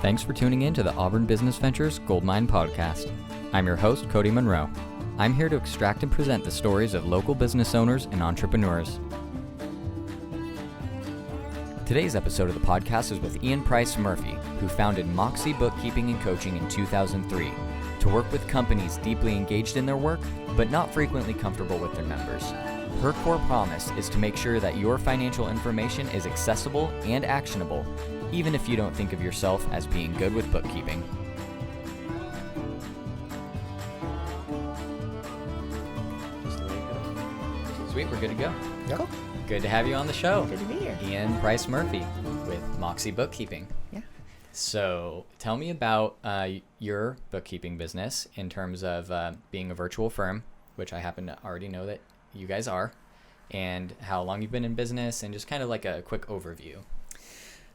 Thanks for tuning in to the Auburn Business Ventures Goldmine Podcast. I'm your host, Cody Monroe. I'm here to extract and present the stories of local business owners and entrepreneurs. Today's episode of the podcast is with Ean Price Murphy, who founded Moxie Bookkeeping and Coaching in 2003 to work with companies deeply engaged in their work, but not frequently comfortable with their members. Her core promise is to make sure that your financial information is accessible and actionable, even if you don't think of yourself as being good with bookkeeping. Sweet, we're good to go. Cool. Good to have you on the show. Good to be here. Ean Price Murphy with Moxie Bookkeeping. Yeah. So tell me about your bookkeeping business in terms of being a virtual firm, which I happen to already know that you guys are, and how long you've been in business, and just kind of like a quick overview.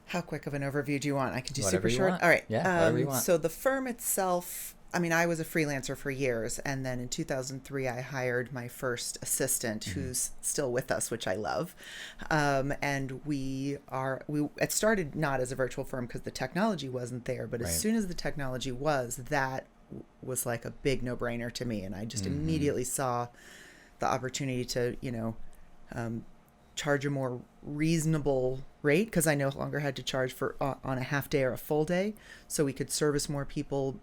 How quick of an overview do you want? I can do Whatever super you short. want. All right. Yeah, whatever you want. So the firm itself, I was a freelancer for years, and then in 2003 I hired my first assistant, who's still with us, which I love. And it started not as a virtual firm because the technology wasn't there, but as soon as the technology was, that was like a big no-brainer to me, and I just immediately saw the opportunity to, charge a more reasonable rate, because I no longer had to charge for on a half day or a full day, so we could service more people,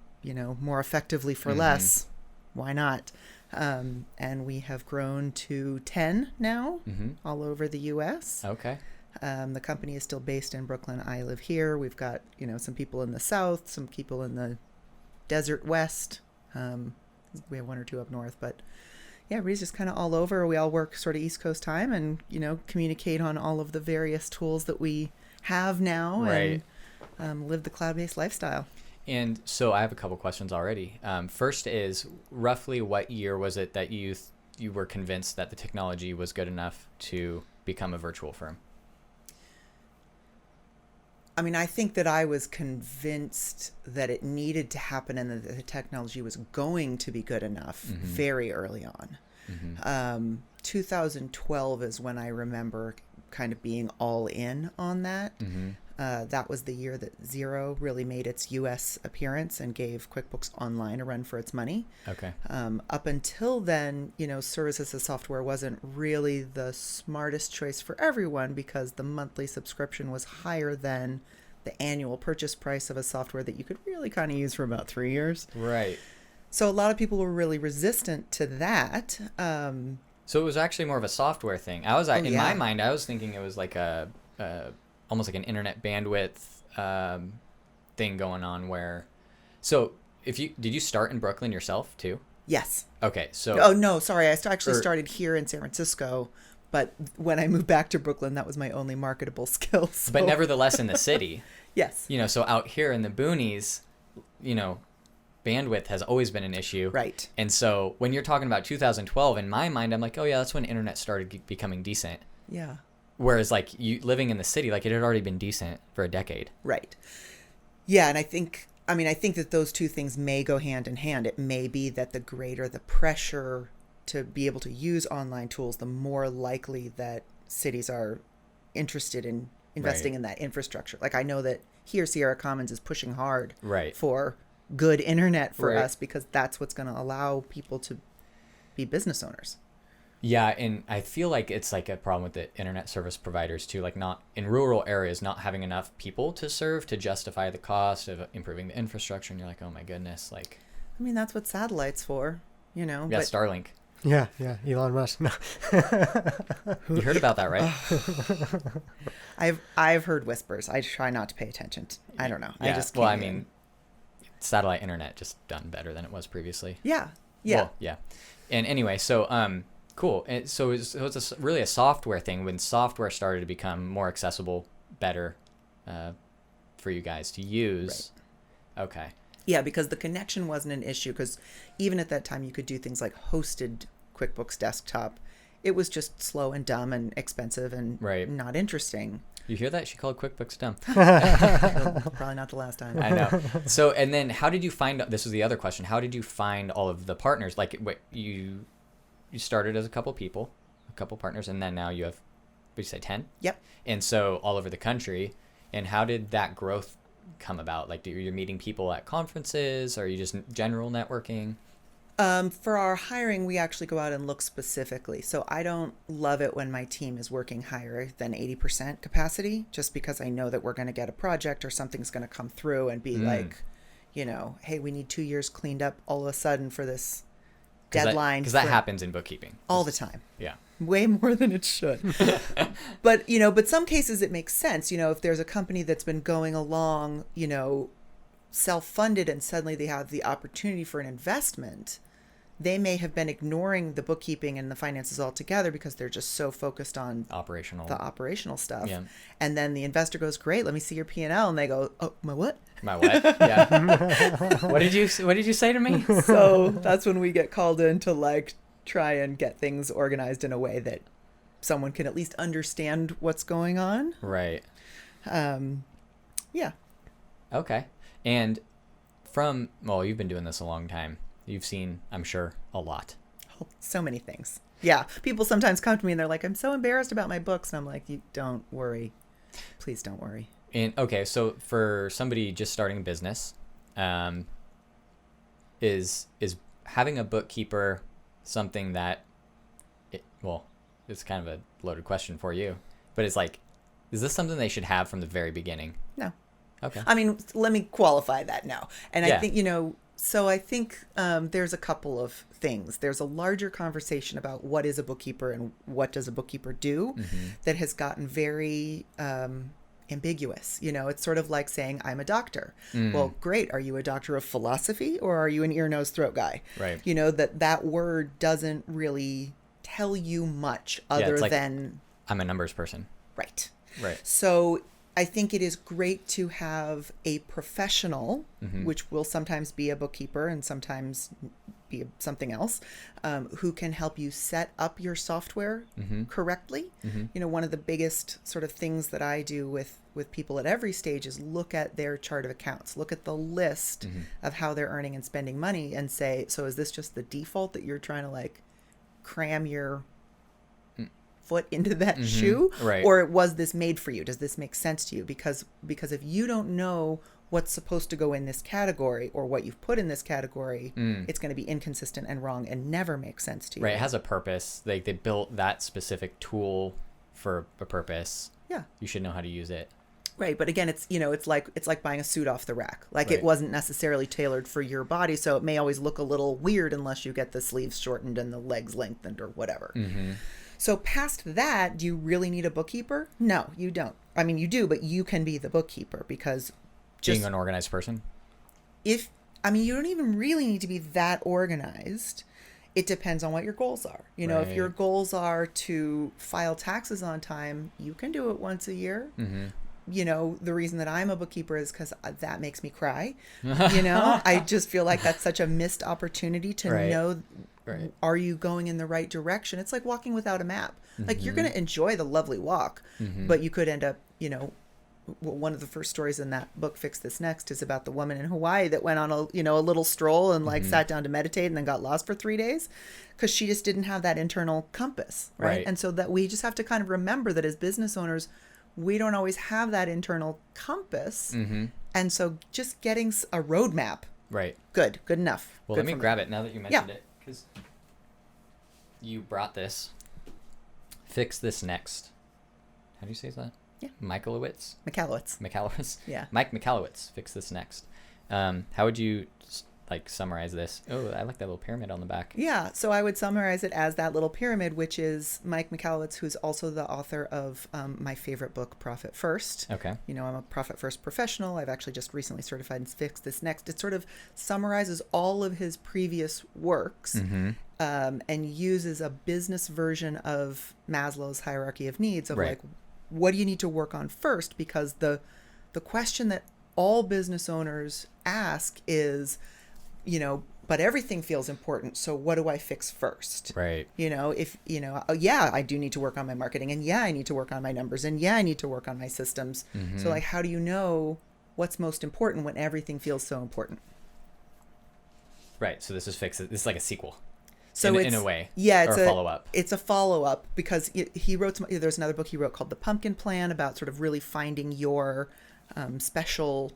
more effectively for less. Why not? And we have grown to 10 now, all over the U.S. Okay. The company is still based in Brooklyn. I live here. We've got, some people in the South, some people in the desert West. We have one or two up north, but yeah, everybody's just kind of all over. We all work sort of East Coast time and, communicate on all of the various tools that we have now, Right. And live the cloud-based lifestyle. And so I have a couple questions already. First is, roughly what year was it that you were convinced that the technology was good enough to become a virtual firm? I think that I was convinced that it needed to happen and that the technology was going to be good enough very early on. 2012 is when I remember kind of being all in on that. That was the year that Xero really made its U.S. appearance and gave QuickBooks Online a run for its money. Okay. Up until then, services as software wasn't really the smartest choice for everyone because the monthly subscription was higher than the annual purchase price of a software that you could really kind of use for about 3 years. Right. So a lot of people were really resistant to that. So it was actually more of a software thing. My mind, I was thinking it was like a almost like an internet bandwidth thing going on where. So did you start in Brooklyn yourself too? Yes. Okay. So. Oh no, sorry. I started here in San Francisco, but when I moved back to Brooklyn, that was my only marketable skill. So. But nevertheless, in the city. Yes. So out here in the boonies, bandwidth has always been an issue. Right. And so when you're talking about 2012, in my mind, I'm like, oh yeah, that's when internet started becoming decent. Yeah. Whereas like you living in the city, like it had already been decent for a decade. Right. Yeah. And I think that those two things may go hand in hand. It may be that the greater the pressure to be able to use online tools, the more likely that cities are interested in investing in that infrastructure. Like I know that here Sierra Commons is pushing hard for good internet for us because that's what's going to allow people to be business owners. Yeah, and I feel like it's like a problem with the internet service providers too, like not in rural areas, not having enough people to serve to justify the cost of improving the infrastructure. And you're like, oh my goodness, like. That's what satellite's for, Yeah, but Starlink. Yeah, Elon Musk. No. You heard about that, right? I've heard whispers. I try not to pay attention. I don't know. Yeah. I just can't satellite internet just done better than it was previously. Yeah. Well, yeah. And anyway, so cool. And so it's really a software thing. When software started to become more accessible, better for you guys to use. Right. Okay. Yeah, because the connection wasn't an issue, because even at that time you could do things like hosted QuickBooks Desktop. It was just slow and dumb and expensive and not interesting. You hear that? She called QuickBooks dumb. Probably not the last time. I know. So, and then how did you find, this was the other question, how did you find all of the partners? Like you started as a couple partners, and then now you have, what did you say, 10? Yep. And so all over the country. And how did that growth come about? Like, you're meeting people at conferences, or are you just general networking? For our hiring, we actually go out and look specifically. So I don't love it when my team is working higher than 80% capacity, just because I know that we're going to get a project or something's going to come through and be like, you know, hey, we need 2 years cleaned up all of a sudden for this deadline. Because that happens in bookkeeping. All the time. Yeah. Way more than it should. But, you know, but some cases it makes sense. You know, if there's a company that's been going along, you know, self-funded, and suddenly they have the opportunity for an investment, they may have been ignoring the bookkeeping and the finances altogether because they're just so focused on the operational stuff. Yeah. And then the investor goes, great, let me see your P&L. And they go, oh, my what? My what? Yeah. What did you say to me? So that's when we get called in to like try and get things organized in a way that someone can at least understand what's going on. Right. Yeah. Okay. And you've been doing this a long time. You've seen, I'm sure, a lot. Oh, so many things. Yeah. People sometimes come to me and they're like, I'm so embarrassed about my books. And I'm like, you don't worry. Please don't worry. And okay, so for somebody just starting a business, is having a bookkeeper something that, it's kind of a loaded question for you, but it's like, is this something they should have from the very beginning? No. Okay. I mean, let me qualify that now. And Yeah. I think, you know, so I think there's a couple of things. There's a larger conversation about what is a bookkeeper and what does a bookkeeper do that has gotten very ambiguous. You know, it's sort of like saying, I'm a doctor. Well, great. Are you a doctor of philosophy or are you an ear, nose, throat guy? Right. You know, that word doesn't really tell you much other than... I'm a numbers person. Right. Right. So I think it is great to have a professional, which will sometimes be a bookkeeper and sometimes be something else, who can help you set up your software correctly. You know, one of the biggest sort of things that I do with people at every stage is look at their chart of accounts, look at the list of how they're earning and spending money and say, so is this just the default that you're trying to like cram your foot into that shoe, right? Or was this made for you? Does this make sense to you? Because if you don't know what's supposed to go in this category or what you've put in this category, it's going to be inconsistent and wrong and never make sense to you. Right. It has a purpose. Like they built that specific tool for a purpose. Yeah. You should know how to use it. Right. But again, it's, you know, it's like buying a suit off the rack. Like Right. It wasn't necessarily tailored for your body. So it may always look a little weird unless you get the sleeves shortened and the legs lengthened or whatever. So past that, do you really need a bookkeeper? No, you don't. I mean, you do, but you can be the bookkeeper because Being an organized person? you don't even really need to be that organized. It depends on what your goals are. You know, if your goals are to file taxes on time, you can do it once a year. You know, the reason that I'm a bookkeeper is because that makes me cry. You know, I just feel like that's such a missed opportunity to know, are you going in the right direction? It's like walking without a map. Like you're going to enjoy the lovely walk, but you could end up, you know, one of the first stories in that book, Fix This Next, is about the woman in Hawaii that went on a little stroll and like sat down to meditate and then got lost for 3 days because she just didn't have that internal compass. Right. And so that we just have to kind of remember that as business owners, we don't always have that internal compass. And so just getting a roadmap. Right. Good enough. Well, good let me grab it now that you mentioned it. Because you brought this. Fix This Next. How do you say that? Yeah. Michalowicz? McAllowitz. Yeah. Mike Michalowicz, Fix This Next. How would you summarize this? Oh, I like that little pyramid on the back. Yeah. So I would summarize it as that little pyramid, which is Mike Michalowicz, who's also the author of my favorite book, Profit First. Okay. You know, I'm a Profit First professional. I've actually just recently certified in Fix This Next. It sort of summarizes all of his previous works and uses a business version of Maslow's hierarchy of needs of like, what do you need to work on first? Because the question that all business owners ask is, you know, but everything feels important. So what do I fix first? Right. You know, if, you know, yeah, I do need to work on my marketing and yeah, I need to work on my numbers and yeah, I need to work on my systems. So like, how do you know what's most important when everything feels so important? Right. So this is Fix It. This is like a sequel. So in a way. Yeah, it's a follow-up. It's a follow-up because he wrote there's another book he wrote called The Pumpkin Plan about sort of really finding your special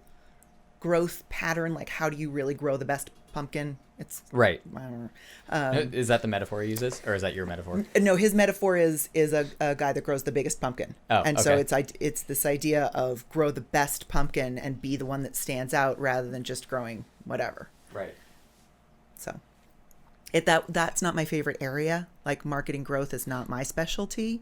growth pattern, like how do you really grow the best pumpkin? It's Right. I don't know. Is that the metaphor he uses, or is that your metaphor? No, his metaphor is a guy that grows the biggest pumpkin. Oh, and so okay. it's this idea of grow the best pumpkin and be the one that stands out rather than just growing whatever. Right. So that's not my favorite area. Like marketing growth is not my specialty.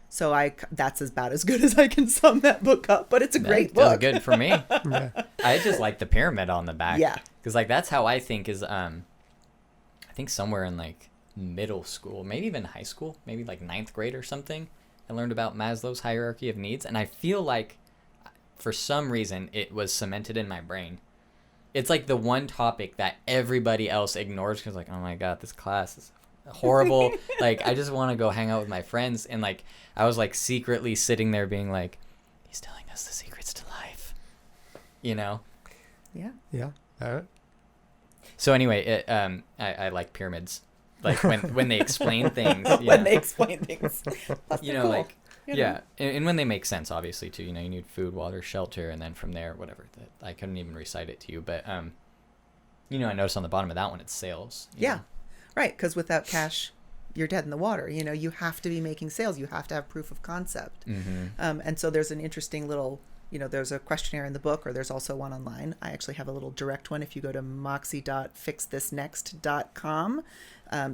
So that's about as good as I can sum that book up, but it's a great That does book. good for me. Yeah. I just like the pyramid on the back. Yeah. Because like that's how I think is I think somewhere in like middle school, maybe even high school, maybe like 9th grade or something, I learned about Maslow's hierarchy of needs, and I feel like for some reason it was cemented in my brain. It's like the one topic that everybody else ignores because like, oh my God, this class is horrible. Like I just want to go hang out with my friends, and like I was like secretly sitting there being like, he's telling us the secrets to life, you know. Yeah. Yeah. So anyway, I like pyramids, like when they explain things, When they explain things. you know, cool. like You know? yeah, and when they make sense, obviously too. You know, you need food, water, shelter, and then from there, whatever. That I couldn't even recite it to you, but you know, I noticed on the bottom of that one, it's sales. you Yeah. know. Right, because without cash, you're dead in the water. You know, you have to be making sales. You have to have proof of concept. Mm-hmm. And so there's an interesting little, you know, there's a questionnaire in the book, or there's also one online. I actually have a little direct one. If you go to moxie.fixthisnext.com,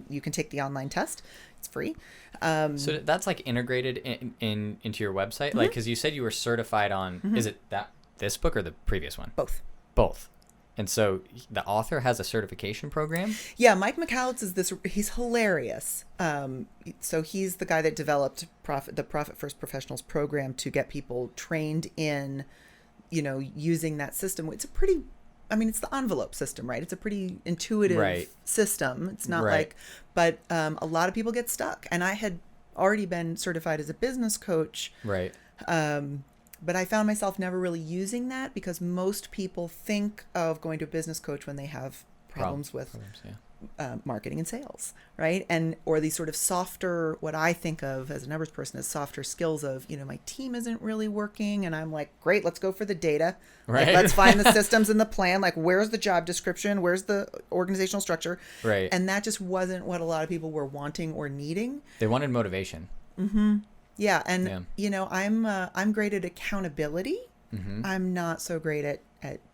you can take the online test. It's free. So that's like integrated into your website, like because you said you were certified on. Is it this book or the previous one? Both. Both. And so the author has a certification program? Yeah, Mike McCallitz is this. He's hilarious. So he's the guy that developed the Profit First Professionals program to get people trained in, you know, using that system. It's a pretty, I mean, it's the envelope system, right? It's a pretty intuitive Right. system. It's not Right. like, but a lot of people get stuck. And I had already been certified as a business coach. Right. But I found myself never really using that because most people think of going to a business coach when they have problems with yeah. marketing and sales, right? And or these sort of softer, what I think of as a numbers person as softer skills of, you know, my team isn't really working, and I'm like, great, let's go for the data. Right. Like, let's find the systems and the plan. Like, where's the job description? Where's the organizational structure? Right. And that just wasn't what a lot of people were wanting or needing. They wanted motivation. Yeah, and Yeah. you know, I'm great at accountability. Mm-hmm. I'm not so great at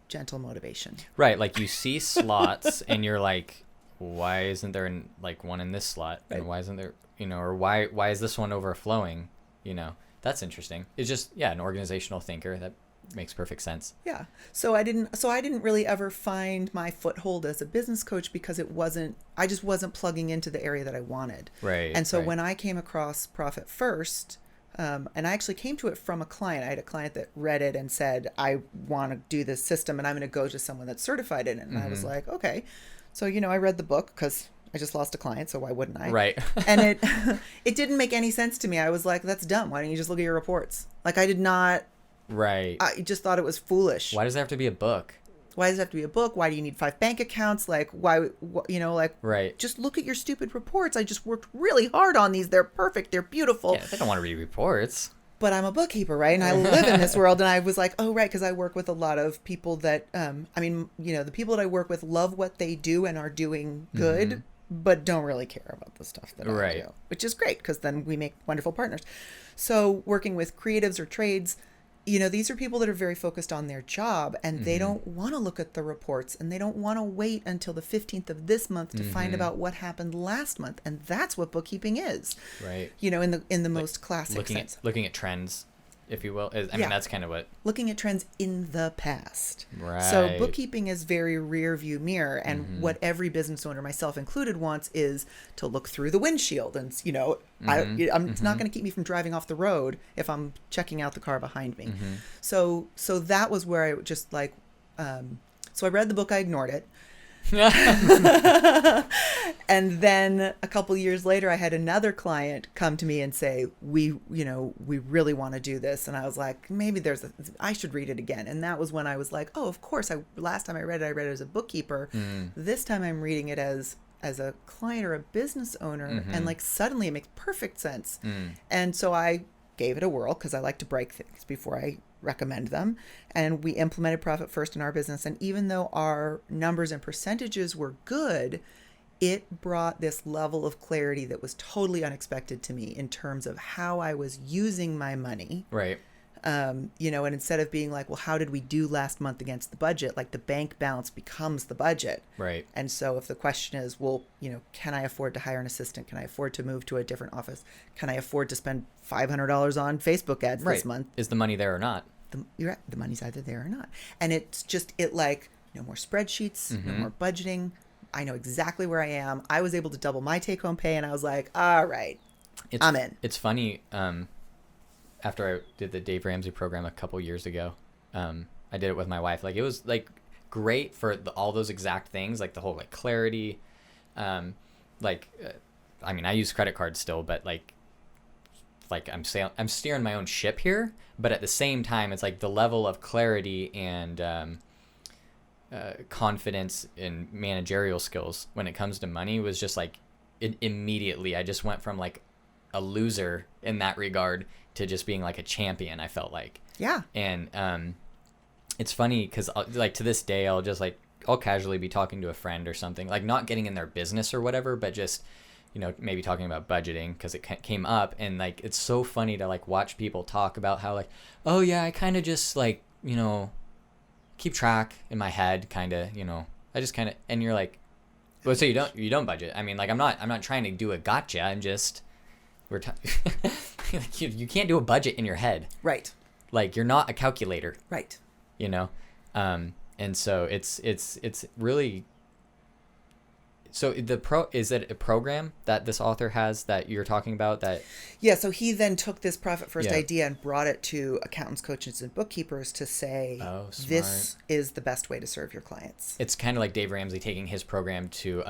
gentle motivation. Right. Like you see slots and you're like, why isn't there like one in this slot? Right. And why isn't there, you know, or why is this one overflowing? You know, that's interesting. It's just, yeah, an organizational thinker. That makes perfect sense. Yeah. So I didn't really ever find my foothold as a business coach because I just wasn't plugging into the area that I wanted. Right. And so right. when I came across Profit First, and I actually came to it from a client. I had a client that read it and said, I want to do this system and I'm going to go to someone that's certified in it. And I was like, okay. So, you know, I read the book because I just lost a client, so why wouldn't I? Right. And it didn't make any sense to me. I was like, that's dumb. Why don't you just look at your reports? Like, I did not. Right. I just thought it was foolish. Why does there have to be a book? Why does it have to be a book? Why do you need 5 bank accounts? Like, why, you know, like, Right. just look at your stupid reports. I just worked really hard on these. They're perfect. They're beautiful. Yeah, they don't want to read reports. But I'm a bookkeeper, right? And I live in this world. And I was like, oh, right. Because I work with a lot of people that, I mean, you know, the people that I work with love what they do and are doing good, but don't really care about the stuff that I do, which is great because then we make wonderful partners. So working with creatives or trades, you know, these are people that are very focused on their job and they don't want to look at the reports and they don't want to wait until the 15th of this month to find about what happened last month. And that's what bookkeeping is. Right. You know, in the most classic sense. Looking at trends, if you will. I mean, that's kind of what. Looking at trends in the past. Right. So bookkeeping is very rear view mirror. And what every business owner, myself included, wants is to look through the windshield. And, you know, it's not going to keep me from driving off the road if I'm checking out the car behind me. So that was where I just like, so I read the book, I ignored it. And then a couple years later, I had another client come to me and say, we really want to do this. And I was like, maybe I should read it again. And that was when I was like, oh, of course. Last time I read it as a bookkeeper. This time I'm reading it as a client or a business owner. And like suddenly it makes perfect sense. And so I gave it a whirl because I like to break things before I recommend them. And we implemented Profit First in our business. And even though our numbers and percentages were good, it brought this level of clarity that was totally unexpected to me in terms of how I was using my money. Right. And instead of being like, well, how did we do last month against the budget? Like the bank balance becomes the budget. Right. And so if the question is, well, can I afford to hire an assistant? Can I afford to move to a different office? Can I afford to spend $500 on Facebook ads this month? Is the money there or not? You're right. The money's either there or not. And it's just, no more spreadsheets, no more budgeting. I know exactly where I am. I was able to double my take home pay and I was like, all right, I'm in. It's funny. After I did the Dave Ramsey program a couple years ago, I did it with my wife. Like it was like great for all those exact things, like the whole like clarity. I use credit cards still, but like I'm steering my own ship here. But at the same time, it's like the level of clarity and confidence in managerial skills when it comes to money was just like immediately. I just went from like a loser in that regard to just being like a champion. I felt like, yeah. And it's funny because like to this day I'll casually be talking to a friend or something, like not getting in their business or whatever, but just maybe talking about budgeting because it came up, and like it's so funny to like watch people talk about how like, oh yeah, I kind of just like keep track in my head, kind of, I just kind of, and you're like, well, so you don't budget. I mean, like I'm not trying to do a gotcha. I'm just like, you can't do a budget in your head. Right. Like you're not a calculator. Right. And so it's really, so is it a program that this author has that you're talking about that? Yeah. So he then took this Profit First idea and brought it to accountants, coaches, and bookkeepers to say, this is the best way to serve your clients. It's kind of like Dave Ramsey taking his program to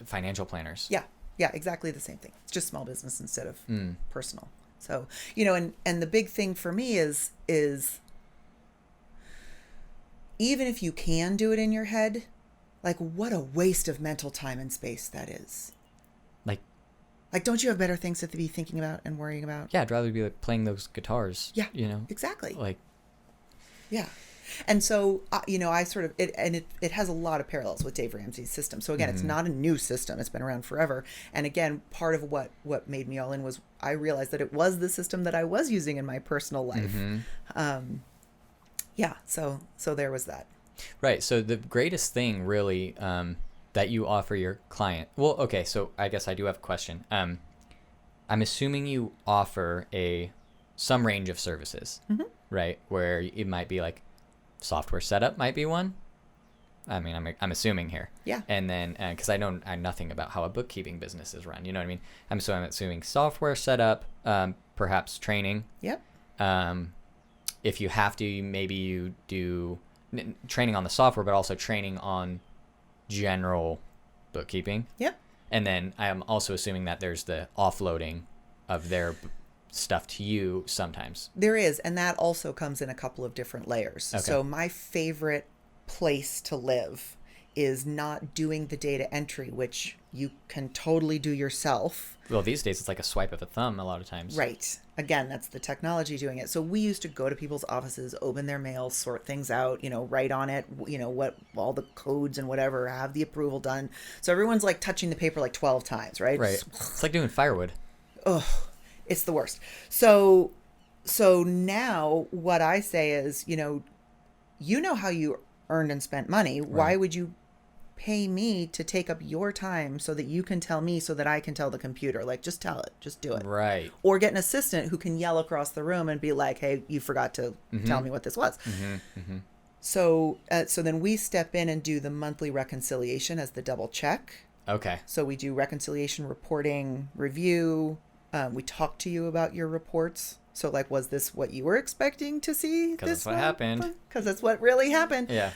financial planners. Yeah. Yeah, exactly the same thing. It's just small business instead of personal. So, and the big thing for me is even if you can do it in your head, like what a waste of mental time and space that is. Like don't you have better things to be thinking about and worrying about? Yeah, I'd rather be like playing those guitars. Yeah, exactly. Like, yeah. And so, I sort of, it has a lot of parallels with Dave Ramsey's system. So again, it's not a new system. It's been around forever. And again, part of what made me all in was I realized that it was the system that I was using in my personal life. So there was that. Right. So the greatest thing really that you offer your client. Well, okay. So I guess I do have a question. I'm assuming you offer some range of services, right? Where it might be like software setup might be one. I mean, I'm assuming here. Yeah. And then because I know nothing about how a bookkeeping business is run. You know what I mean? I'm assuming software setup, perhaps training. Yep. If you have to, maybe you do training on the software, but also training on general bookkeeping. Yep. And then I am also assuming that there's the offloading of their stuff to you sometimes. There is, and that also comes in a couple of different layers. Okay. So my favorite place to live is not doing the data entry, which you can totally do yourself. Well, these days it's like a swipe of a thumb a lot of times. Right. Again, that's the technology doing it. So we used to go to people's offices, open their mail, sort things out, write on it, what all the codes and whatever, have the approval done. So everyone's like touching the paper like 12 times, right? Right. It's like doing firewood. Ugh, it's the worst. So now what I say is, you know how you earned and spent money. Right. Why would you pay me to take up your time so that you can tell me so that I can tell the computer? Like, just tell it, just do it. Right. Or get an assistant who can yell across the room and be like, hey, you forgot to tell me what this was. So then we step in and do the monthly reconciliation as the double check. Okay. So we do reconciliation, reporting, review. We talk to you about your reports. So like, was this what you were expecting to see? Because that's what happened. Because that's what really happened. Yeah.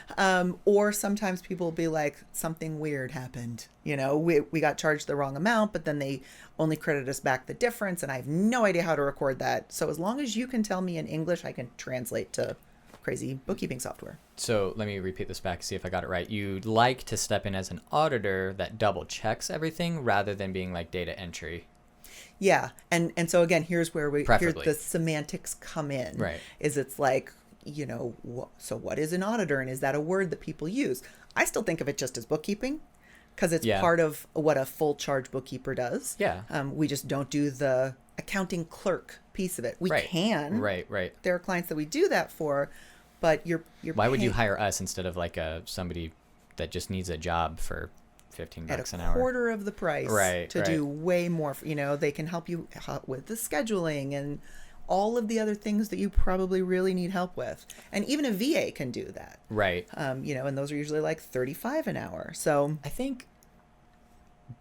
Or sometimes people will be like, something weird happened. We got charged the wrong amount, but then they only credit us back the difference. And I have no idea how to record that. So as long as you can tell me in English, I can translate to crazy bookkeeping software. So let me repeat this back, see if I got it right. You'd like to step in as an auditor that double checks everything rather than being like data entry. Yeah. And so again, here's where Preferably. the semantics come in. Right. Is it's like, so what is an auditor, and is that a word that people use? I still think of it just as bookkeeping, because it's part of what a full charge bookkeeper does. Yeah. We just don't do the accounting clerk piece of it. We can. Right. There are clients that we do that for, but you're Why would you hire us instead of like somebody that just needs a job for $15 an hour? At a quarter of the price. Right. To do way more. They can help you with the scheduling and all of the other things that you probably really need help with. And even a VA can do that. Right. And those are usually like $35 an hour. So I think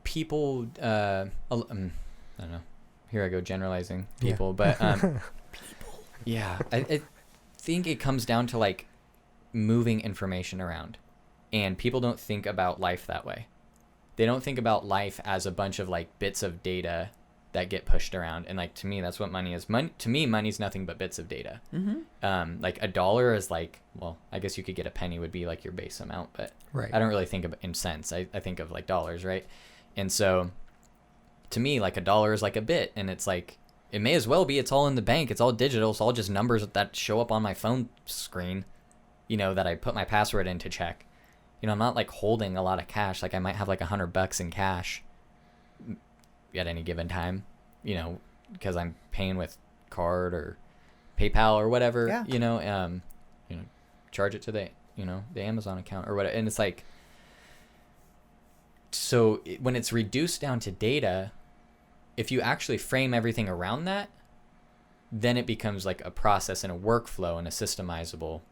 people, I don't know, here I go generalizing people, but people. Yeah, I think it comes down to like moving information around, and people don't think about life that way. They don't think about life as a bunch of like bits of data that get pushed around. And like, to me, that's what money is. To me, money's nothing but bits of data. Mm-hmm. Like a dollar is like, well, I guess you could get a penny would be like your base amount, but I don't really think of it in cents. I think of like dollars, right? And so to me, like a dollar is like a bit, and it's like, it may as well be, it's all in the bank. It's all digital. It's all just numbers that show up on my phone screen, that I put my password in to check. I'm not like holding a lot of cash. Like I might have like $100 in cash at any given time, because I'm paying with card or PayPal or whatever, charge it to the Amazon account or whatever. And it's like, so when it's reduced down to data, if you actually frame everything around that, then it becomes like a process and a workflow and a systematizable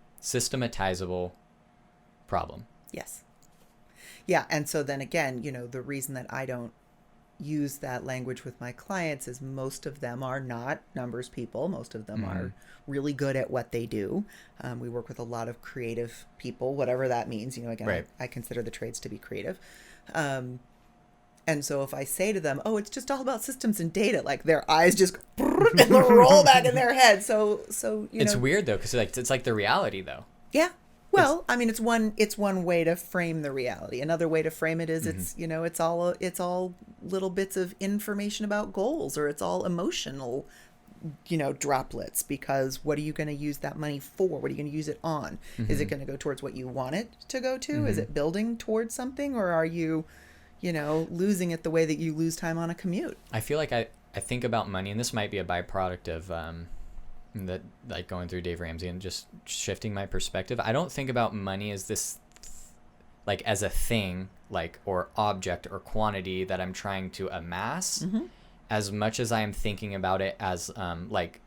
problem. Yes. Yeah. And so then again, the reason that I don't use that language with my clients is most of them are not numbers people. Most of them are really good at what they do. We work with a lot of creative people, whatever that means. Again, I consider the trades to be creative. And so if I say to them, oh, it's just all about systems and data, like their eyes just and they'll roll back in their head. So it's weird though, because it's like the reality though. Yeah. Well, it's one way to frame the reality. Another way to frame it is it's all little bits of information about goals, or it's all emotional, droplets, because what are you going to use that money for? What are you going to use it on? Is it going to go towards what you want it to go to? Is it building towards something, or are you, losing it the way that you lose time on a commute? I feel like I think about money, and this might be a byproduct of that, like going through Dave Ramsey and just shifting my perspective. I don't think about money as this like as a thing, like, or object or quantity that I'm trying to amass, as much as I am thinking about it as like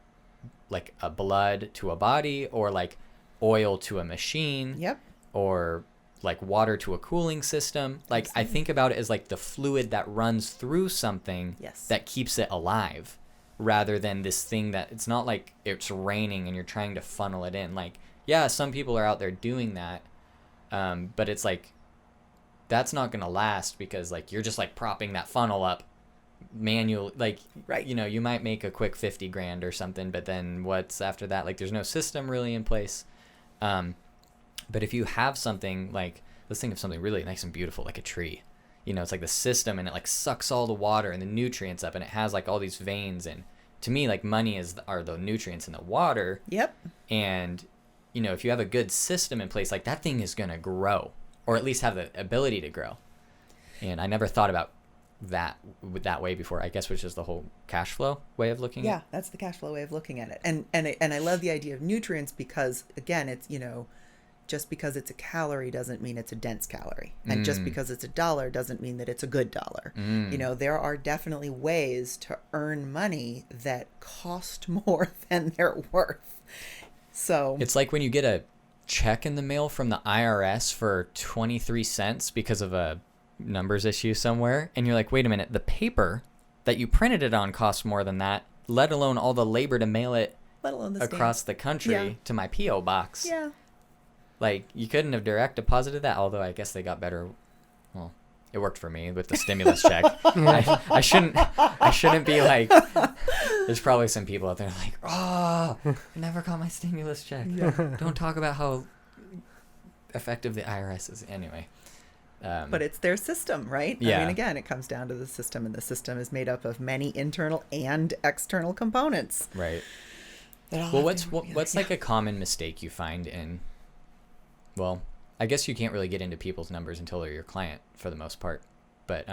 a blood to a body, or like oil to a machine, or like water to a cooling system. Like I think about it as like the fluid that runs through something that keeps it alive, rather than this thing that it's not like it's raining and you're trying to funnel it in. Like, yeah, some people are out there doing that. But it's like, that's not going to last, because like, you're just like propping that funnel up manual, like, you might make a quick 50 grand or something, but then what's after that? Like, there's no system really in place. But if you have something like, let's think of something really nice and beautiful, like a tree. It's like the system, and it like sucks all the water and the nutrients up, and it has like all these veins. And to me, like money are the nutrients in the water. And, if you have a good system in place, like that thing is going to grow, or at least have the ability to grow. And I never thought about that way before, I guess, which is the whole cash flow way of looking at it. Yeah, that's the cash flow way of looking at it. And I love the idea of nutrients, because again, it's, just because it's a calorie doesn't mean it's a dense calorie. And just because it's $1 doesn't mean that it's a good dollar. There are definitely ways to earn money that cost more than they're worth. So it's like when you get a check in the mail from the IRS for 23 cents because of a numbers issue somewhere, and you're like, wait a minute, the paper that you printed it on costs more than that, let alone all the labor to mail it across the country to my P.O. box. Yeah. Like, you couldn't have direct deposited that, although I guess they got better. Well, it worked for me with the stimulus check. I shouldn't be like, there's probably some people out there like, I never got my stimulus check. Don't talk about how effective the IRS is. Anyway, But it's their system, right? Yeah. I mean, again, it comes down to the system, and the system is made up of many internal and external components. Right. Well, what's like a common mistake you find in, well, I guess you can't really get into people's numbers until they're your client for the most part. But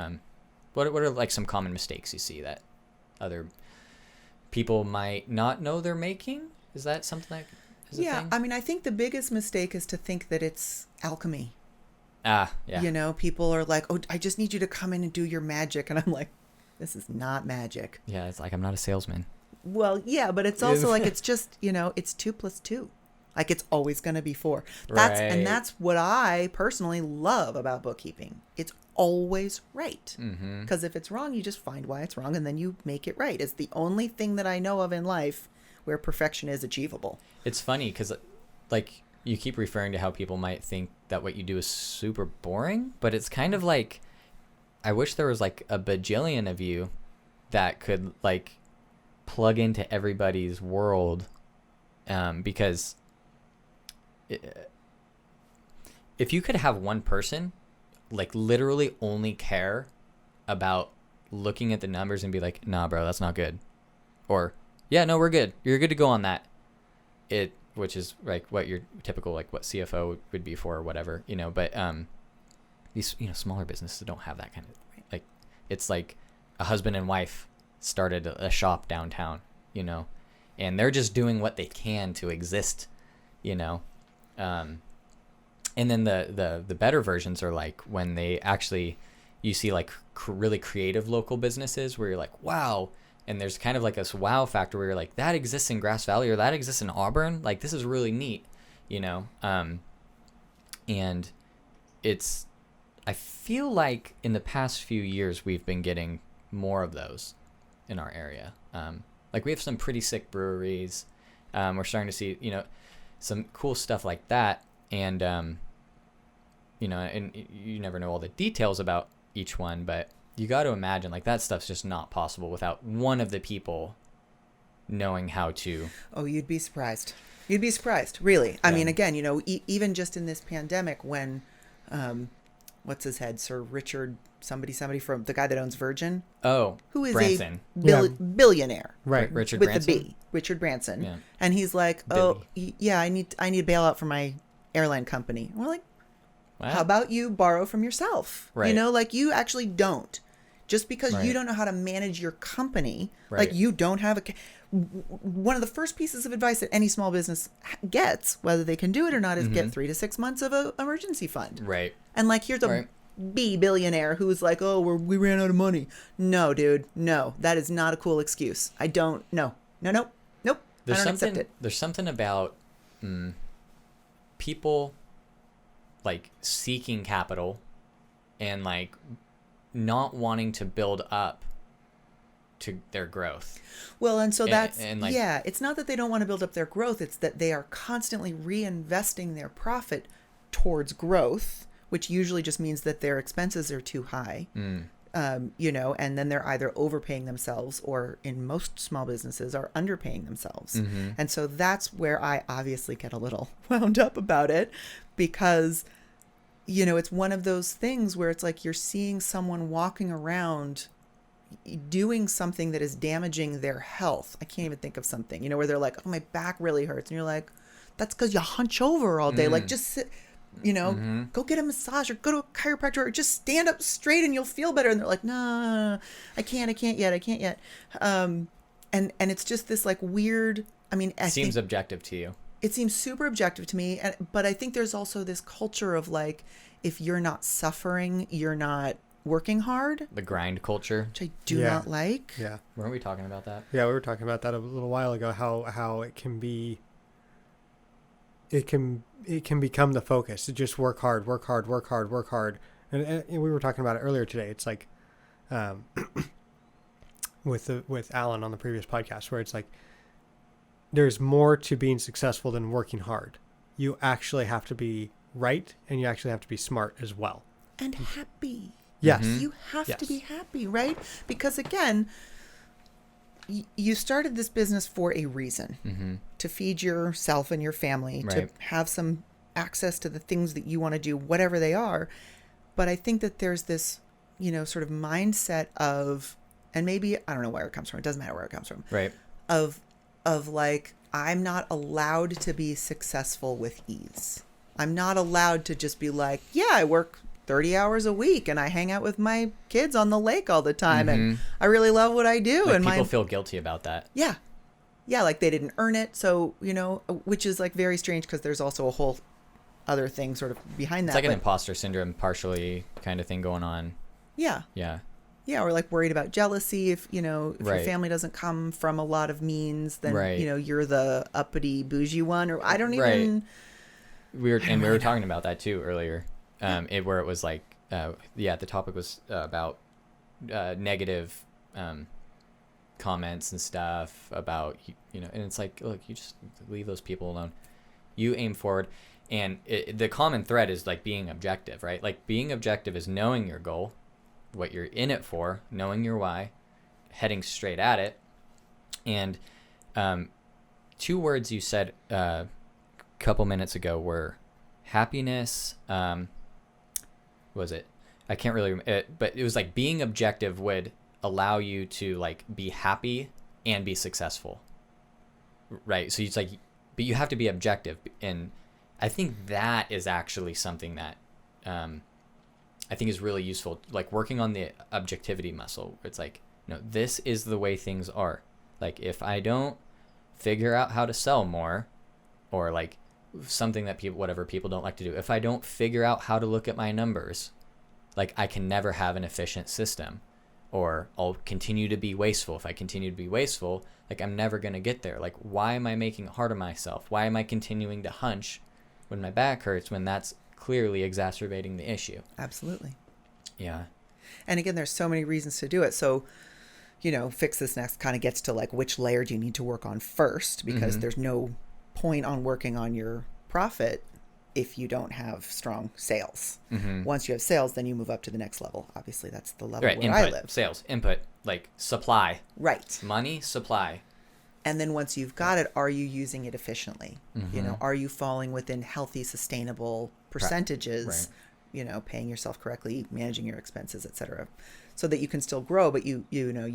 what are like some common mistakes you see that other people might not know they're making? Is that something that is a thing? I mean, I think the biggest mistake is to think that it's alchemy. Yeah. You know, people are like, oh, I just need you to come in and do your magic. And I'm like, this is not magic. Yeah, it's like, I'm not a salesman. Well, yeah, but it's also like, it's just, you know, it's 2 + 2. Like, it's always going to be 4. And that's what I personally love about bookkeeping. It's always right. Because if it's wrong, you just find why it's wrong and then you make it right. It's the only thing that I know of in life where perfection is achievable. It's funny because, like, you keep referring to how people might think that what you do is super boring, but it's kind of like, I wish there was like a bajillion of you that could like plug into everybody's world, because if you could have one person like literally only care about looking at the numbers and be like, nah, bro, that's not good, or yeah, no, we're good, you're good to go on that, which is like what your typical, like what CFO would be for or whatever, you know, but these, you know, smaller businesses don't have that kind of, like, it's like a husband and wife started a shop downtown, you know, and they're just doing what they can to exist, you know, and then the better versions are like when they actually, you see like really creative local businesses where you're like, wow. And there's kind of like this wow factor where you're like, that exists in Grass Valley or that exists in Auburn. Like, this is really neat, you know? And it's, I feel like in the past few years, we've been getting more of those in our area. Like, we have some pretty sick breweries. We're starting to see, you know, some cool stuff like that. And, you know, and you never know all the details about each one, but you got to imagine like that stuff's just not possible without one of the people knowing how to. Oh, you'd be surprised. You'd be surprised, really. I mean, again, you know, even just in this pandemic when, what's his head, Sir Richard, somebody from the guy that owns Virgin. Oh, who is Branson. a billionaire. Right. Richard with Branson. The B. Richard Branson. Yeah. And he's like, Billy. I need a bailout for my airline company. And we're like, wow. How about you borrow from yourself? Right. You know, like, you actually don't. Just because Right. you don't know how to manage your company, Right. like, you don't have one of the first pieces of advice that any small business gets, whether they can do it or not, is get 3 to 6 months of an emergency fund. Right. And like, here's a B billionaire who's like, oh, we ran out of money. No, dude, no, that is not a cool excuse. I don't, no. Nope. I don't accept it. There's something about people like seeking capital and like not wanting to build up to their growth. Well, and so that's, and like, yeah, it's not that they don't want to build up their growth. It's that they are constantly reinvesting their profit towards growth, which usually just means that their expenses are too high, you know, and then they're either overpaying themselves or, in most small businesses, are underpaying themselves. And so that's where I obviously get a little wound up about it, because, you know, it's one of those things where it's like you're seeing someone walking around doing something that is damaging their health. I can't even think of something, you know, where they're like, oh, my back really hurts. And you're like, that's because you hunch over all day. Like, just sit, you know, go get a massage or go to a chiropractor or just stand up straight and you'll feel better. And they're like, no, I can't yet. And it's just this like weird, I mean, I seems think objective to you. It seems super objective to me. But I think there's also this culture of like, if you're not suffering, you're not working hard. The grind culture. Which I do not like. Yeah. Weren't we talking about that? Yeah, we were talking about that a little while ago, how it can be, it can become the focus to just work hard. And we were talking about it earlier today. It's like, with Alan on the previous podcast, where it's like, there's more to being successful than working hard. You actually have to be right, and you actually have to be smart as well. And happy. Yes. You have to be happy, right? Because again, you started this business for a reason, to feed yourself and your family, to have some access to the things that you want to do, whatever they are. But I think that there's this, sort of mindset of, and maybe, I don't know where it comes from. It doesn't matter where it comes from. Right. Of like, I'm not allowed to be successful with ease. I'm not allowed to just be like, yeah, I work 30 hours a week and I hang out with my kids on the lake all the time and I really love what I do. Like and people feel guilty about that. Yeah. Yeah, like they didn't earn it. So, which is like very strange because there's also a whole other thing sort of behind that. It's like an imposter syndrome partially kind of thing going on. Yeah. Yeah. Yeah, or like worried about jealousy. If your Right. family doesn't come from a lot of means, then Right. You're the uppity bougie one, or I don't Right. even. We were talking about that too earlier. Where it was like, the topic was about negative comments and stuff about and it's like, look, you just leave those people alone. You aim forward, and the common thread is like being objective, right? Like being objective is knowing your goal, what you're in it for, knowing your why, heading straight at it. And 2 words you said a couple minutes ago were happiness. Was it? I can't really remember, but it was like being objective would allow you to like be happy and be successful, right? So it's like, but you have to be objective, and I think that is actually something that I think is really useful, like working on the objectivity muscle. It's like, this is the way things are. Like if I don't figure out how to sell more, or like something that people don't like to do, if I don't figure out how to look at my numbers, like I can never have an efficient system, or I'll continue to be wasteful. If I continue to be wasteful, like I'm never going to get there. Like, why am I making it hard on myself? Why am I continuing to hunch when my back hurts, when that's clearly exacerbating the issue? Absolutely. Yeah. And again, there's so many reasons to do it. So, fix this next kind of gets to like, which layer do you need to work on first? Because there's no point on working on your profit if you don't have strong sales. Once you have sales, then you move up to the next level. Obviously, that's the level where Input, I live. sales, input, like supply. Right. Money, supply. And then once you've got it, are you using it efficiently? Are you falling within healthy, sustainable percentages? Right. Paying yourself correctly, managing your expenses, et cetera, so that you can still grow, but you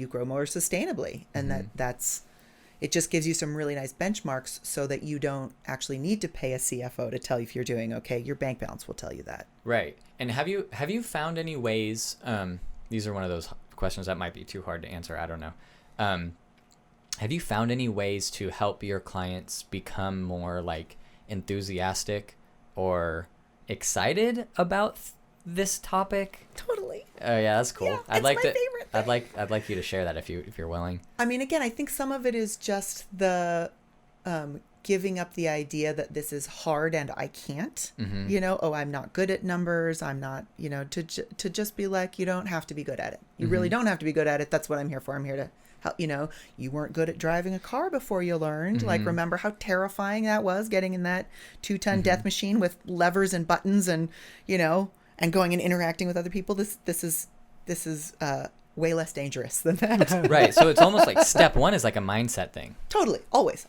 grow more sustainably. And that's it just gives you some really nice benchmarks so that you don't actually need to pay a CFO to tell you if you're doing okay. Your bank balance will tell you that. Right. And have you found any ways, these are one of those questions that might be too hard to answer, I don't know. Have you found any ways to help your clients become more like enthusiastic or excited about this topic? Totally. Oh yeah, that's cool. Yeah, it's my favorite thing. I'd like you to share that if you're willing. I mean, again, I think some of it is just the giving up the idea that this is hard and I can't. I'm not good at numbers. I'm not, to just be like, you don't have to be good at it. You really don't have to be good at it. That's what I'm here for. I'm here to help. You weren't good at driving a car before you learned. Like, remember how terrifying that was, getting in that 2-ton death machine with levers and buttons and, and going and interacting with other people. This is way less dangerous than that. Right. So it's almost like step 1 is like a mindset thing. Totally. Always.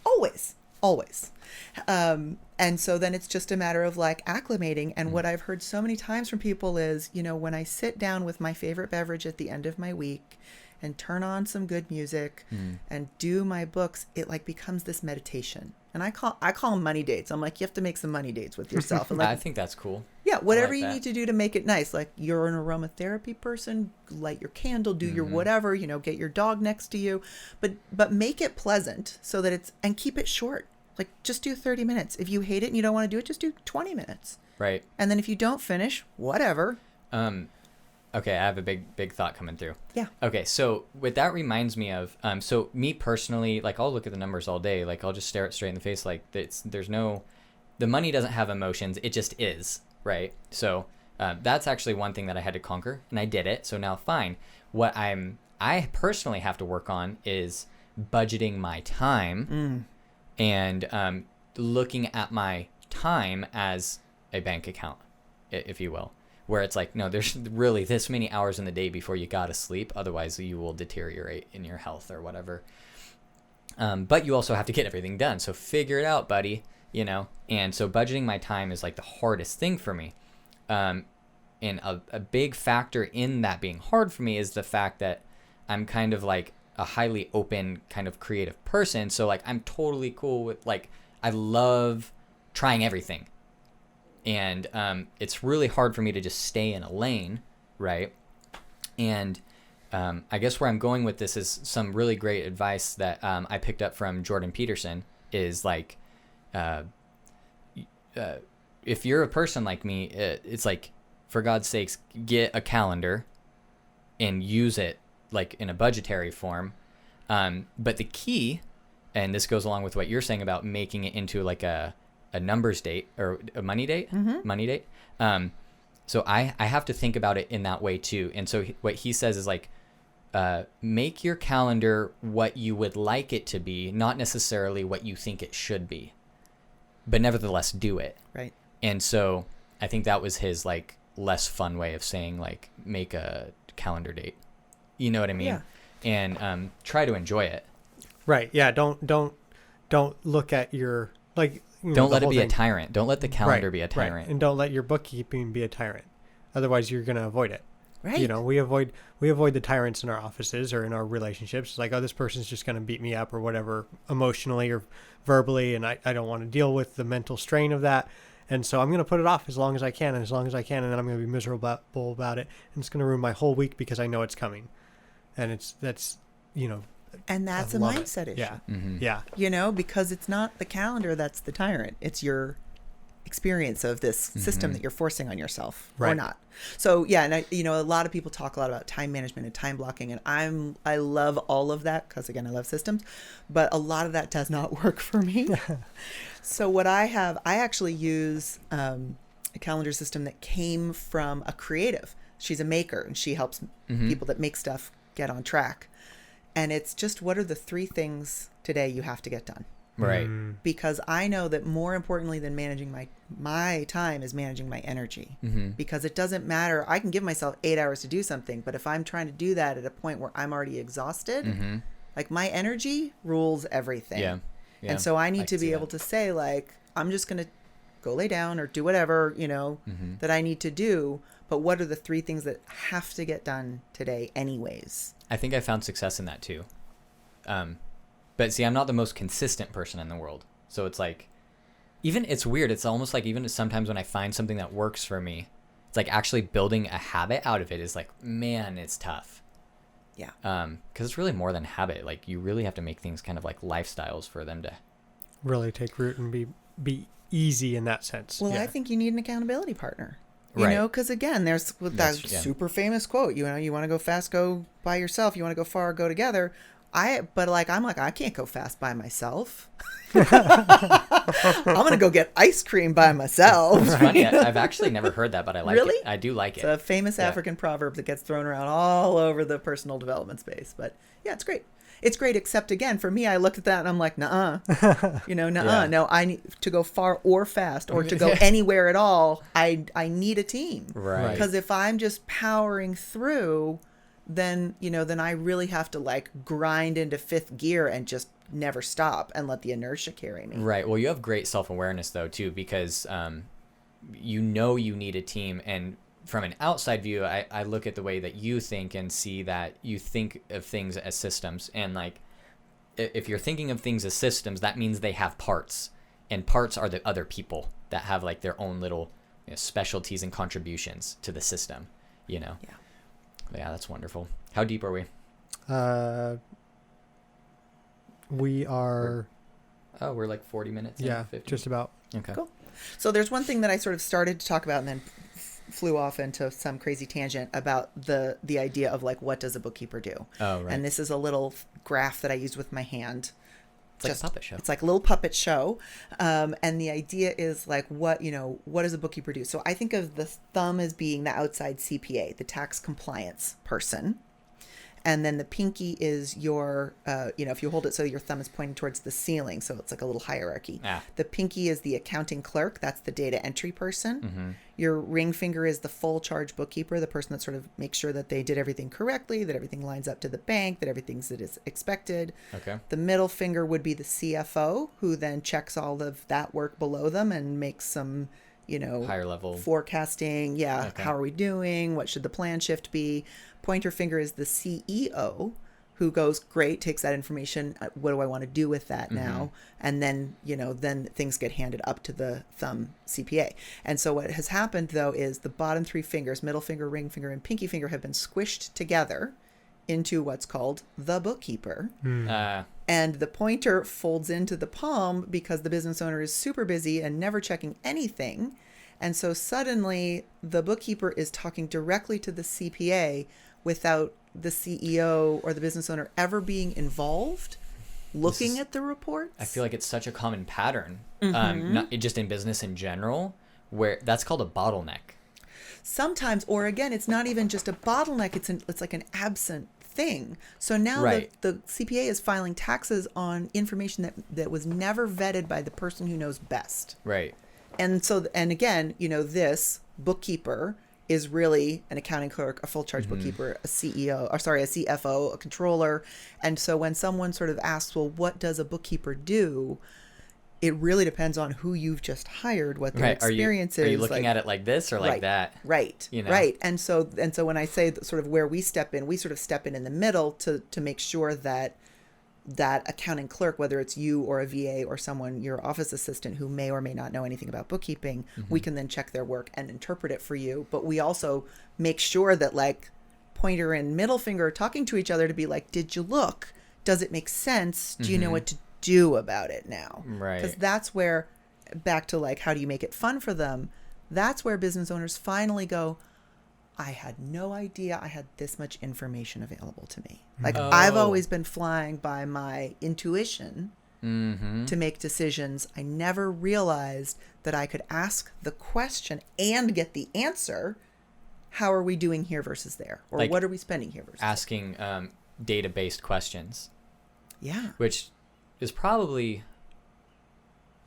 And so then it's just a matter of like acclimating. And what I've heard so many times from people is, when I sit down with my favorite beverage at the end of my week and turn on some good music and do my books, it like becomes this meditation. And I call them money dates. I'm like, you have to make some money dates with yourself. And like, I think that's cool. Yeah, whatever you that. need to do to make it nice. Like, you're an aromatherapy person, light your candle, do your whatever, get your dog next to you, but make it pleasant so that and keep it short. Like, just do 30 minutes. If you hate it and you don't want to do it, just do 20 minutes. Right. And then if you don't finish, whatever. Okay, I have a big thought coming through. Yeah. Okay, so what that reminds me of, so me personally, like I'll look at the numbers all day, like I'll just stare it straight in the face, like the money doesn't have emotions, it just is, right? So that's actually one thing that I had to conquer, and I did it, so now fine. What I personally have to work on is budgeting my time and looking at my time as a bank account, if you will. Where it's like, no, there's really this many hours in the day before you gotta sleep. Otherwise, you will deteriorate in your health or whatever. But you also have to get everything done. So figure it out, buddy. And so budgeting my time is like the hardest thing for me. And a big factor in that being hard for me is the fact that I'm kind of like a highly open kind of creative person. So like I'm totally cool with like, I love trying everything. And it's really hard for me to just stay in a lane, right? And I guess where I'm going with this is some really great advice that I picked up from Jordan Peterson is like, if you're a person like me, it's like, for God's sakes, get a calendar and use it like in a budgetary form. But the key, and this goes along with what you're saying about making it into like a numbers date or a money date, money date. So I have to think about it in that way too. And so what he says is like, make your calendar what you would like it to be, not necessarily what you think it should be, but nevertheless do it. Right. And so I think that was his like less fun way of saying like, make a calendar date. You know what I mean? Yeah. And try to enjoy it. Right. Yeah. Don't look at your like. Don't let it be a tyrant. Don't let the calendar be a tyrant. Right. And don't let your bookkeeping be a tyrant. Otherwise, you're going to avoid it. Right. You know, we avoid the tyrants in our offices or in our relationships. It's like, oh, this person's just going to beat me up or whatever, emotionally or verbally, and I don't want to deal with the mental strain of that. And so I'm going to put it off as long as I can, and then I'm going to be miserable about it, and it's going to ruin my whole week because I know it's coming. And that's And that's a mindset issue. Yeah. Mm-hmm. Yeah. Because it's not the calendar that's the tyrant. It's your experience of this system that you're forcing on yourself or not. So yeah, and a lot of people talk a lot about time management and time blocking, and I love all of that because again, I love systems, but a lot of that does not work for me. So what I actually use a calendar system that came from a creative. She's a maker and she helps people that make stuff get on track. And it's just, what are the 3 things today you have to get done? Right. Because I know that more importantly than managing my time is managing my energy. Because it doesn't matter. I can give myself 8 hours to do something, but if I'm trying to do that at a point where I'm already exhausted, like my energy rules everything. Yeah. And so I need to be able to say like, I'm just going to go lay down or do whatever, that I need to do. But what are the 3 things that have to get done today anyways? I think I found success in that too. But see, I'm not the most consistent person in the world. So it's like, it's weird. It's almost like even sometimes when I find something that works for me, it's like actually building a habit out of it is like, man, it's tough. Yeah. Because it's really more than habit. Like you really have to make things kind of like lifestyles for them to really take root and be easy in that sense. Well, yeah. I think you need an accountability partner. You know, because again, there's that super famous quote, you want to go fast, go by yourself. You want to go far, go together. I'm like, I can't go fast by myself. I'm going to go get ice cream by myself. It's funny. I've actually never heard that, but I like it. I do like it. It's a famous African proverb that gets thrown around all over the personal development space. But yeah, it's great. It's great, except again, for me, I looked at that and I'm like, nuh-uh. No, I need to go far or fast or to go anywhere at all. I need a team. Right. Because if I'm just powering through, then I really have to like grind into 5th gear and just never stop and let the inertia carry me. Right. Well, you have great self-awareness though, too, because you need a team. And from an outside view, I look at the way that you think and see that you think of things as systems. And like, if you're thinking of things as systems, that means they have parts, and parts are the other people that have like their own little specialties and contributions to the system, Yeah. Yeah, that's wonderful. How deep are we? We are... we're like 40 minutes. Yeah, 50. just about. Okay. Cool. So there's one thing that I sort of started to talk about and then flew off into some crazy tangent about the idea of like, what does a bookkeeper do? Oh, right. And this is a little graph that I used with my hand. It's like a puppet show. It's like a little puppet show. And the idea is like, what does a bookkeeper do? So I think of the thumb as being the outside CPA, the tax compliance person. And then the pinky is your, if you hold it so your thumb is pointing towards the ceiling, so it's like a little hierarchy. The pinky is the accounting clerk. That's the data entry person. Mm-hmm. Your ring finger is the full charge bookkeeper, the person that sort of makes sure that they did everything correctly, that everything lines up to the bank, that everything's that is expected. Okay. The middle finger would be the CFO, who then checks all of that work below them and makes some higher level forecasting. Yeah. Okay. How are we doing? What should the plan shift be? Pointer finger is the CEO, who goes, great, takes that information. What do I want to do with that now? And then, then things get handed up to the thumb CPA. And so what has happened, though, is the bottom three fingers, middle finger, ring finger, and pinky finger, have been squished together into what's called the bookkeeper. And the pointer folds into the palm because the business owner is super busy and never checking anything. And so suddenly the bookkeeper is talking directly to the CPA without the CEO or the business owner ever being involved, looking at the reports. I feel like it's such a common pattern, not just in business in general, where that's called a bottleneck. Sometimes, or again, it's not even just a bottleneck. It's like an absent thing. So now the CPA is filing taxes on information that was never vetted by the person who knows best. Right. And so, and again, this bookkeeper is really an accounting clerk, a full charge bookkeeper, a CFO, a controller. And so when someone sort of asks, well, what does a bookkeeper do? It really depends on who you've just hired, what their experience is. Are you looking at it like this or like that? Right. Right. And so when I say sort of where we step in, we sort of step in the middle to make sure that accounting clerk, whether it's you or a VA or someone, your office assistant, who may or may not know anything about bookkeeping, we can then check their work and interpret it for you. But we also make sure that like pointer and middle finger are talking to each other to be like, did you look? Does it make sense? Do you know what to do about it now? Right. Because that's where, back to like, how do you make it fun for them? That's where business owners finally go, I had no idea I had this much information available to me. Like I've always been flying by my intuition to make decisions. I never realized that I could ask the question and get the answer. How are we doing here versus there? Or like what are we spending here versus asking data-based questions. Yeah. Which is probably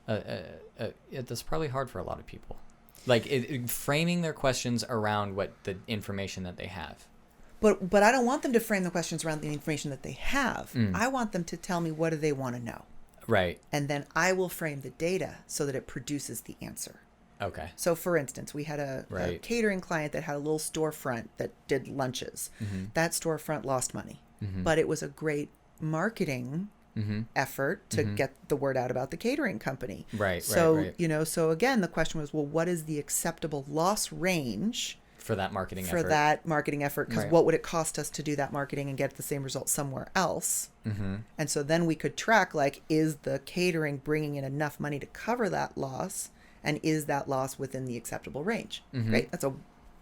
that's probably hard for a lot of people. Like framing their questions around what the information that they have. But I don't want them to frame the questions around the information that they have. I want them to tell me, what do they want to know? Right. And then I will frame the data so that it produces the answer. Okay. So for instance, we had a catering client that had a little storefront that did lunches. That storefront lost money, but it was a great marketing effort to get the word out about the catering company. Right. So, so again, the question was, well, what is the acceptable loss range for that marketing effort? Because what would it cost us to do that marketing and get the same result somewhere else? And so then we could track, like, is the catering bringing in enough money to cover that loss? And is that loss within the acceptable range? Right?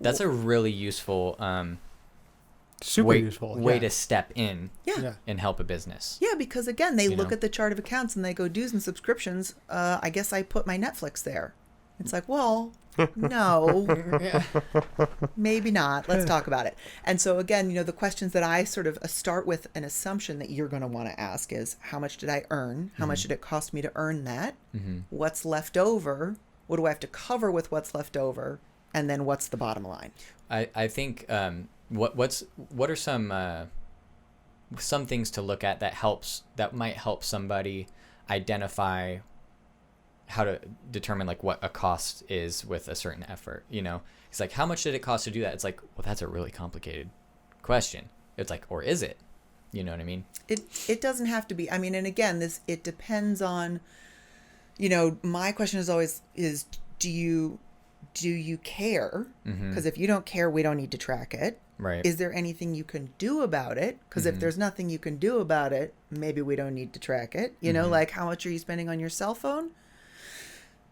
That's a really useful super useful way to step in Yeah. and help a business. Yeah, because again, they look at the chart of accounts and they go, dues and subscriptions. I guess I put my Netflix there. It's like, well, no, maybe not. Let's talk about it. And so again, the questions that I sort of start with an assumption that you're going to want to ask is, how much did I earn? How much did it cost me to earn that? What's left over? What do I have to cover with what's left over? And then what's the bottom line? I think what are some things to look at that might help somebody identify how to determine like what a cost is with a certain effort? It's like, how much did it cost to do that? It's like, well, that's a really complicated question. It's like, or is it? You know what I mean? It doesn't have to be. I mean, and again, it depends on, my question is always do you care? Because if you don't care, we don't need to track it. Right. Is there anything you can do about it? Because if there's nothing you can do about it, maybe we don't need to track it. Like, how much are you spending on your cell phone?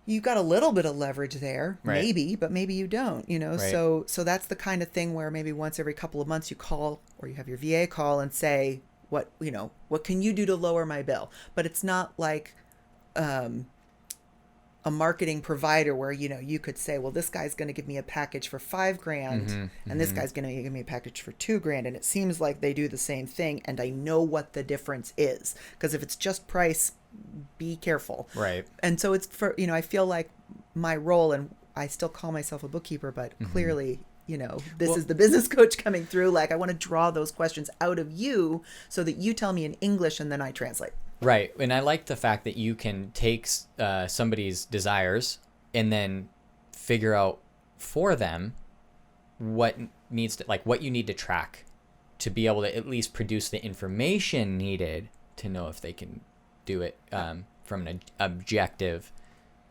You've got a little bit of leverage there, maybe, but maybe you don't, Right. So that's the kind of thing where maybe once every couple of months you call, or you have your VA call and say, what can you do to lower my bill? But it's not like a marketing provider where, you could say, well, this guy's going to give me a package for $5,000 and this guy's going to give me a package for $2,000. And it seems like they do the same thing. And I know what the difference is, because if it's just price, be careful. Right. And so it's for, I feel like my role, and I still call myself a bookkeeper, but clearly, this is the business coach coming through. Like, I want to draw those questions out of you so that you tell me in English and then I translate. Right. And I like the fact that you can take somebody's desires and then figure out for them what needs to, like, what you need to track to be able to at least produce the information needed to know if they can do it from an objective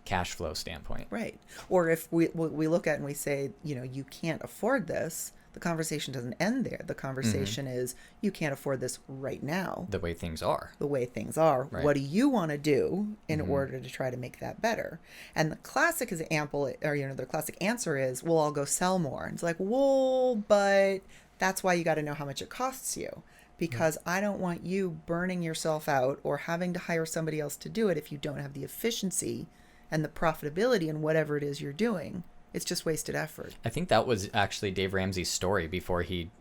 cash flow standpoint. Right. Or if we look at and we say, you can't afford this, the conversation doesn't end there. The conversation is, you can't afford this right now. The way things are. Right. What do you want to do in order to try to make that better? And the classic example, or the classic answer is, well, I'll go sell more. And it's like, well, but that's why you got to know how much it costs you, because I don't want you burning yourself out or having to hire somebody else to do it if you don't have the efficiency and the profitability in whatever it is you're doing. It's just wasted effort. I think that was actually Dave Ramsey's story before he,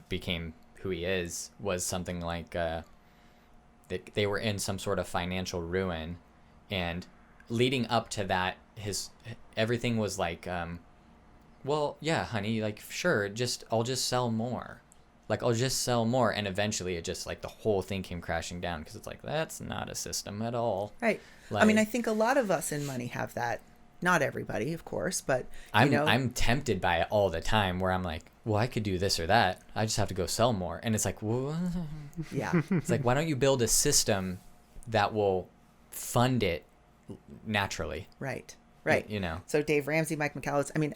became who he is, was something like they were in some sort of financial ruin, and leading up to that, everything was like, well, yeah, honey, like, sure, I'll just sell more. Like, I'll just sell more. And eventually it just, like, the whole thing came crashing down, because it's like, that's not a system at all. Right. Like, I mean, I think a lot of us in money have that. Not everybody, of course, but I'm tempted by it all the time, where I'm like, well, I could do this or that. I just have to go sell more. And it's like, well, yeah. It's like, why don't you build a system that will fund it naturally? Right. So Dave Ramsey, Mike McCallum, I mean,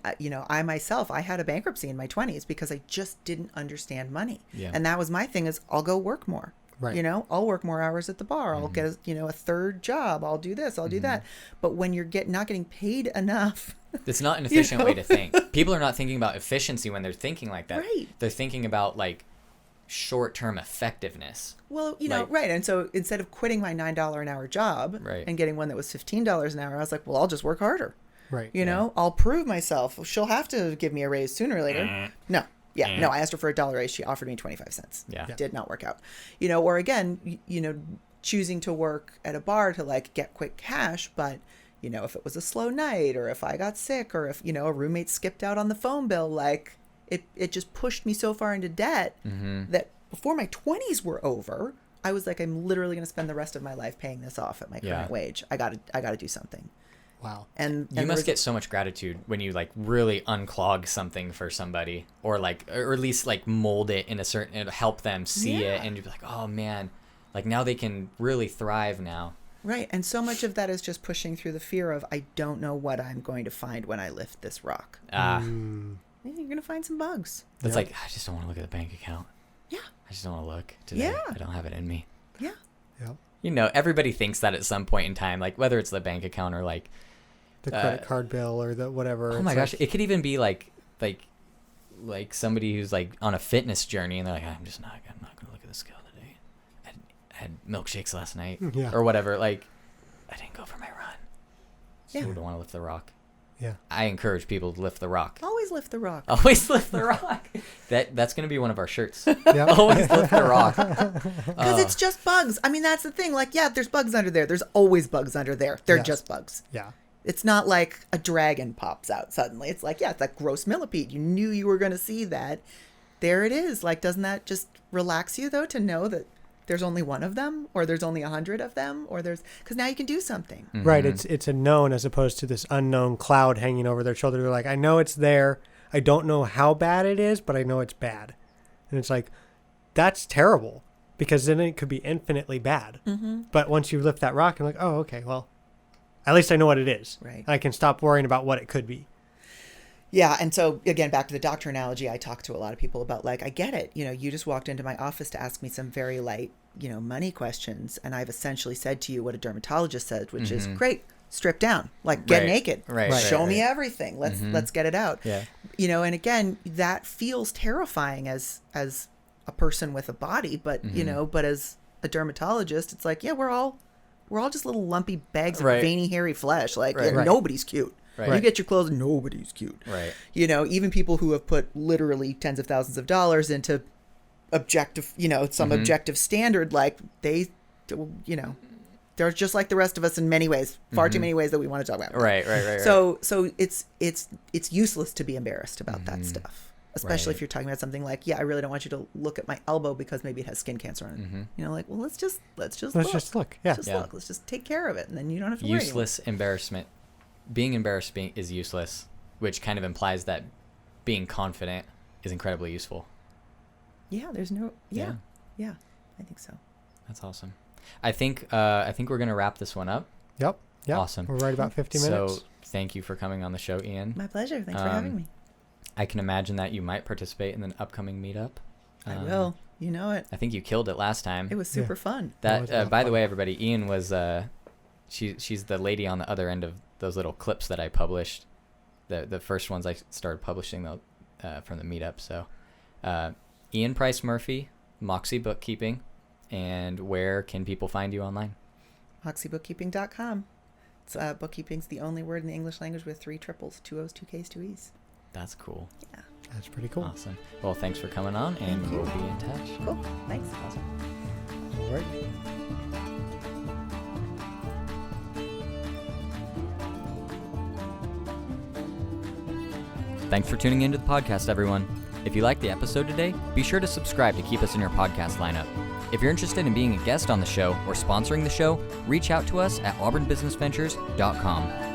I myself, I had a bankruptcy in my 20s because I just didn't understand money. Yeah. And that was my thing, is I'll go work more. Right. I'll work more hours at the bar. I'll get, a third job. I'll do this. I'll do that. But when you're not getting paid enough. It's not an efficient way to think. People are not thinking about efficiency when they're thinking like that. Right. They're thinking about, like, short-term effectiveness. Well, right. And so instead of quitting my $9 an hour job and getting one that was $15 an hour, I was like, well, I'll just work harder. Right. I'll prove myself. She'll have to give me a raise sooner or later. No. Yeah, no, I asked her for $1 raise. She offered me 25 cents. Yeah. Did not work out. Or again, choosing to work at a bar to, like, get quick cash. But, if it was a slow night, or if I got sick, or if, a roommate skipped out on the phone bill, like, it just pushed me so far into debt that before my 20s were over, I was like, I'm literally going to spend the rest of my life paying this off at my current wage. I got to do something. Wow. And you must get so much gratitude when you, like, really unclog something for somebody, or at least, like, mold it in a certain, and help them see it, and you're like, oh man, like, now they can really thrive now. Right. And so much of that is just pushing through the fear of, I don't know what I'm going to find when I lift this rock. You're going to find some bugs. That's like, I just don't want to look at the bank account. Yeah. I just don't want to look today. Yeah. I don't have it in me. Yeah. Yep. Everybody thinks that at some point in time, like, whether it's the bank account or, like, the credit card bill or the whatever. Oh my gosh, it could even be like somebody who's, like, on a fitness journey, and they're like, I'm not gonna look at the scale today. I had milkshakes last night, or whatever. Like, I didn't go for my run. So I don't want to lift the rock. Yeah. I encourage people to lift the rock. Always lift the rock. Always lift the rock. That's gonna be one of our shirts. Yep. Always lift the rock. Because it's just bugs. I mean, that's the thing. Like, yeah, there's bugs under there. There's always bugs under there. They're just bugs. Yeah. It's not like a dragon pops out suddenly. It's like, it's like gross millipede. You knew you were going to see that. There it is. Like, doesn't that just relax you, though, to know that there's only one of them, or there's only 100 of them, or because now you can do something. Mm-hmm. Right. It's a known as opposed to this unknown cloud hanging over their shoulder. They're like, I know it's there. I don't know how bad it is, but I know it's bad. And it's like, that's terrible, because then it could be infinitely bad. Mm-hmm. But once you lift that rock, you're like, oh, okay, well, at least I know what it is. Right. I can stop worrying about what it could be. Yeah. And so, again, back to the doctor analogy, I talk to a lot of people about, like, I get it. You just walked into my office to ask me some very light, money questions. And I've essentially said to you what a dermatologist said, which is, great, strip down, like, get naked, show me everything. Let's get it out. Yeah. And again, that feels terrifying as a person with a body, but, but as a dermatologist, it's like, yeah, we're all just little lumpy bags of veiny, hairy flesh. Like, nobody's cute. Right. You get your clothes, nobody's cute. Right. Even people who have put literally tens of thousands of dollars into objective, some objective standard, like, they're just like the rest of us in many ways, far too many ways that we want to talk about. Right. So it's useless to be embarrassed about that stuff. Especially if you're talking about something like, I really don't want you to look at my elbow because maybe it has skin cancer on it. Like, well, let's just look. Just look. Yeah. Look. Let's just take care of it, and then you don't have to worry. Useless embarrassment being embarrassed is useless, which kind of implies that being confident is incredibly useful. Yeah, there's no, yeah, I think so. That's awesome. I think we're going to wrap this one up. Yep. Awesome. We're right about 50 minutes. So thank you for coming on the show, Ian. My pleasure. Thanks for having me. I can imagine that you might participate in an upcoming meetup. I will. You know it. I think you killed it last time. It was super fun. That by the way, everybody, Ian was she's the lady on the other end of those little clips that I published. The first ones I started publishing from the meetup. So Ean Price Murphy, Moxie Bookkeeping, and where can people find you online? MoxieBookkeeping.com. It's bookkeeping's the only word in the English language with 3 triples, 2 O's, 2 K's, 2 E's. That's cool. Yeah. That's pretty cool. Awesome. Well, thanks for coming on, and we'll be in touch. Cool. Thanks. Awesome. All right. Thanks for tuning into the podcast, everyone. If you liked the episode today, be sure to subscribe to keep us in your podcast lineup. If you're interested in being a guest on the show or sponsoring the show, reach out to us at auburnbusinessventures.com.